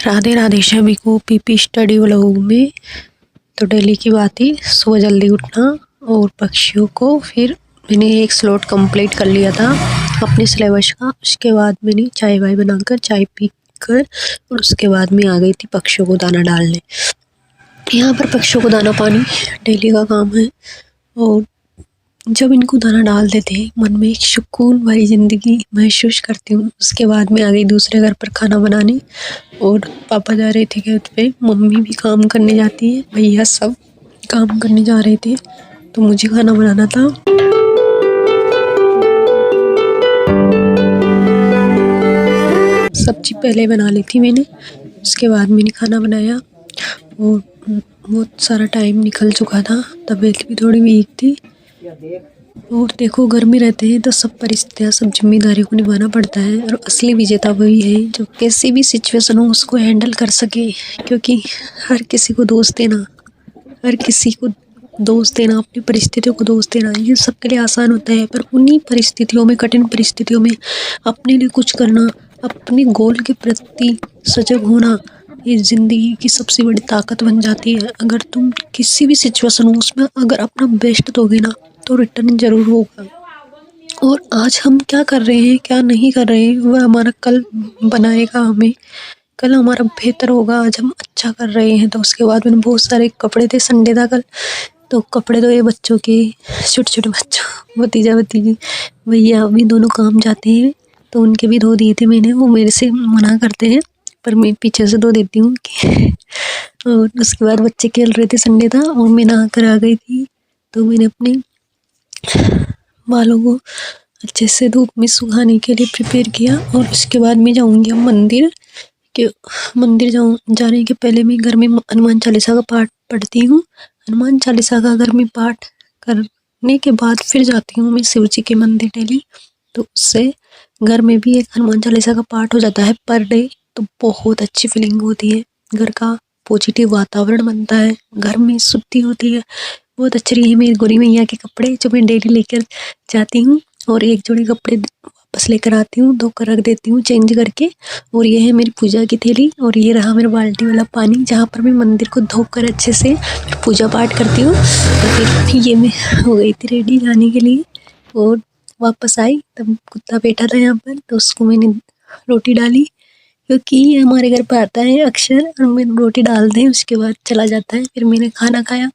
राधे राधे सभी को PP study vlog में। तो डेली की बात ही सुबह जल्दी उठना और पक्षियों को, फिर मैंने एक स्लॉट कंप्लीट कर लिया था अपने सिलेबस का। उसके बाद मैंने चाय वाय बनाकर चाय पी कर और उसके बाद मैं आ गई थी पक्षियों को दाना डालने। यहाँ पर पक्षियों को दाना पानी डेली का काम है और जब इनको दाना डाल देते हैं मन में एक सुकून भरी ज़िंदगी महसूस करती हूँ। उसके बाद मैं आ गई दूसरे घर पर खाना बनाने और पापा जा रहे थे खेत पे, मम्मी भी काम करने जाती है, भैया सब काम करने जा रहे थे, तो मुझे खाना बनाना था। सब्जी पहले बना ली थी मैंने, उसके बाद मैंने खाना बनाया और बहुत सारा टाइम निकल चुका था, तबीयत भी थोड़ी वीक थी। और देखो घर में रहते हैं तो सब परिस्थितियाँ, सब जिम्मेदारियों को निभाना पड़ता है और असली विजेता वही है जो कैसी भी सिचुएशन हो उसको हैंडल कर सके। क्योंकि हर किसी को दोष देना, अपनी परिस्थितियों को दोष देना ये सबके लिए आसान होता है, पर उन्हीं परिस्थितियों में, कठिन परिस्थितियों में अपने लिए कुछ करना, अपने गोल के प्रति सजग होना, ये ज़िंदगी की सबसे बड़ी ताकत बन जाती है। अगर तुम किसी भी सिचुएशन हो उसमें अगर अपना बेस्ट दोगे ना तो रिटर्न ज़रूर होगा। और आज हम क्या कर रहे हैं, क्या नहीं कर रहे हैं, वह हमारा कल बनाएगा हमें। कल हमारा बेहतर होगा, आज हम अच्छा कर रहे हैं। तो उसके बाद मैंने बहुत सारे कपड़े थे, संडे था कल, तो कपड़े धोए बच्चों के, छोटे छोटे बच्चों, भतीजा भतीजी, भैया अभी दोनों काम जाते हैं तो उनके भी धो दिए थे मैंने। वो मेरे से मना करते हैं पर मैं पीछे से धो देती हूँ। और उसके बाद बच्चे खेल रहे थे, संडे था, और मैं नहा कर आ गई थी। तो मैंने अपने बालों को अच्छे से धूप में सुखाने के लिए प्रिपेयर किया और उसके बाद मैं जाऊंगी अब मंदिर। जाने के पहले मैं घर में हनुमान चालीसा का पाठ पढ़ती हूँ। हनुमान चालीसा का अगर मैं पाठ करने के बाद फिर जाती हूँ मैं शिव जी के मंदिर डेली, तो उससे घर में भी एक हनुमान चालीसा का पाठ हो जाता है पर डे। तो बहुत अच्छी फीलिंग होती है, घर का पॉजिटिव वातावरण बनता है, घर में शुद्धि होती है। बहुत अच्छी रही है मेरी गोरी मैया के कपड़े जो मैं डेली लेकर जाती हूँ, और एक जोड़ी कपड़े वापस लेकर आती हूँ, धोकर रख देती हूँ चेंज करके। और ये है मेरी पूजा की थैली और ये रहा मेरा बाल्टी वाला पानी जहाँ पर मैं मंदिर को धोकर अच्छे से पूजा पाठ करती हूँ। तो फिर ये मैं हो गई थी रेडी जाने के लिए और वापस आई, तब कुत्ता बैठा था यहाँ पर, तो उसको मैंने रोटी डाली क्योंकि ये हमारे घर पर आता है अक्सर, और मैंने रोटी डाल दें उसके बाद चला जाता है। फिर मैंने खाना खाया,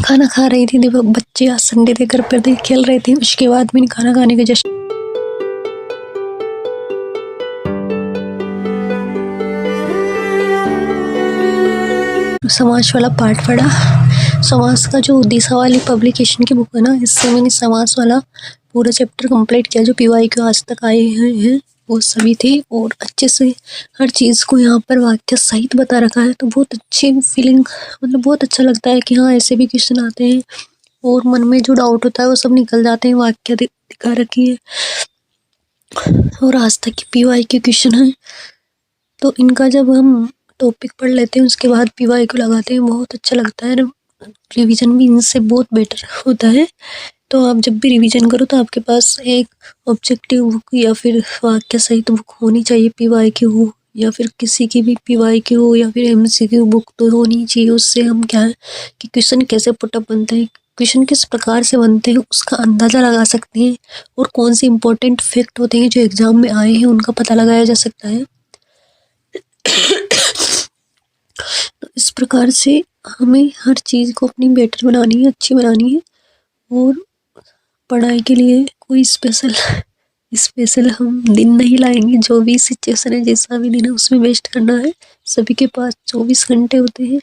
खाना खा रही थी, देखो बच्चे आज संडे थे घर पर थे, खेल रहे थे। उसके बाद मैंने खाना खाने के जस्ट समाज वाला पार्ट पढ़ा। समाज का जो दिशा वाली पब्लिकेशन की बुक है ना, इससे मैंने समाज वाला पूरा चैप्टर कंप्लीट किया। जो पीवाई के आज तक आए हैं वो सभी थे और अच्छे से हर चीज़ को यहाँ पर वाक्य सहित बता रखा है। तो बहुत अच्छी फीलिंग, मतलब बहुत अच्छा लगता है कि हाँ ऐसे भी क्वेश्चन आते हैं और मन में जो डाउट होता है वो सब निकल जाते हैं, वाक्य दिखा रखी है। और आज तक की पीवाई के क्वेश्चन है तो इनका जब हम टॉपिक पढ़ लेते हैं उसके बाद पीवाई को लगाते हैं, बहुत अच्छा लगता है। रिवीजन भी इनसे बहुत बेटर होता है। तो आप जब भी रिवीजन करो तो आपके पास एक ऑब्जेक्टिव बुक या फिर वाक्य सहित बुक होनी चाहिए, पीवाई की हो या फिर किसी की भी पीवाई की हो या फिर एमसीक्यू बुक तो होनी चाहिए। उससे हम क्या है कि क्वेश्चन कैसे पुटअप बनते हैं, क्वेश्चन किस प्रकार से बनते हैं उसका अंदाज़ा लगा सकते हैं, और कौन से इम्पोर्टेंट फैक्ट होते हैं जो एग्जाम में आए हैं उनका पता लगाया जा सकता है। तो इस प्रकार से हमें हर चीज़ को अपनी बेटर बनानी है, अच्छी बनानी है। और पढ़ाई के लिए कोई स्पेशल हम दिन नहीं लाएंगे, जो भी सिचुएशन है जैसा भी दिन है उसमें बेस्ट करना है। सभी के पास 24 घंटे होते हैं,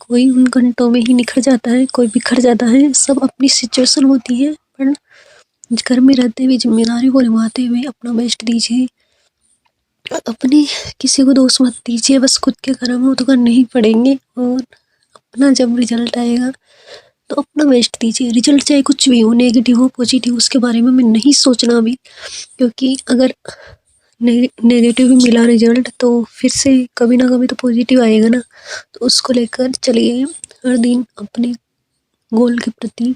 कोई उन घंटों में ही निखर जाता है, कोई बिखर जाता है, सब अपनी सिचुएशन होती है। पर घर में रहते हुए जिम्मेदारी को निभाते हुए अपना बेस्ट दीजिए, अपने किसी को दोष मत दीजिए, बस खुद के कर्म हो तो करने ही पड़ेंगे। और अपना जब रिजल्ट आएगा तो अपना बेस्ट दीजिए, रिजल्ट चाहे कुछ भी हो, नेगेटिव हो पॉजिटिव, उसके बारे में मैं नहीं सोचना अभी, क्योंकि अगर नेगेटिव भी मिला रिजल्ट तो फिर से कभी ना कभी तो पॉजिटिव आएगा ना। तो उसको लेकर चलिए हर दिन अपने गोल के प्रति,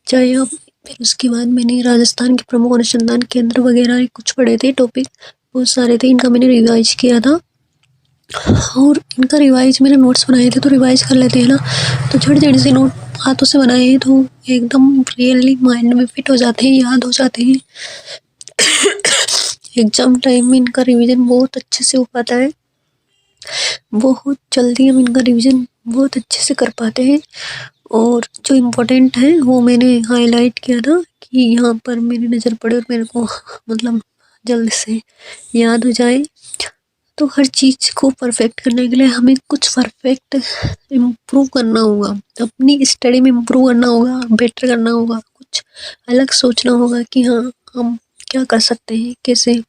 चाहे आप। फिर उसके बाद मैंने राजस्थान के प्रमुख अनुसंधान केंद्र वगैरह कुछ पढ़े थे, टॉपिक बहुत सारे थे, इनका मैंने रिवाइज किया था। और इनका रिवाइज, मेरे नोट्स बनाए थे तो रिवाइज कर लेते हैं ना, तो झट से नोट हाथों से बनाए हैं तो एकदम रियली माइंड में फिट हो जाते हैं, याद हो जाते हैं। एग्जाम टाइम में इनका रिवीजन बहुत अच्छे से हो पाता है, बहुत जल्दी हम इनका रिवीजन बहुत अच्छे से कर पाते हैं। और जो इम्पोर्टेंट है वो मैंने हाईलाइट किया था कि यहाँ पर मेरी नज़र पड़े और मेरे को मतलब जल्द से याद हो जाए। तो हर चीज़ को परफेक्ट करने के लिए हमें कुछ परफेक्ट इम्प्रूव करना होगा, अपनी स्टडी में इम्प्रूव करना होगा, बेटर करना होगा, कुछ अलग सोचना होगा कि हाँ हम क्या कर सकते हैं, कैसे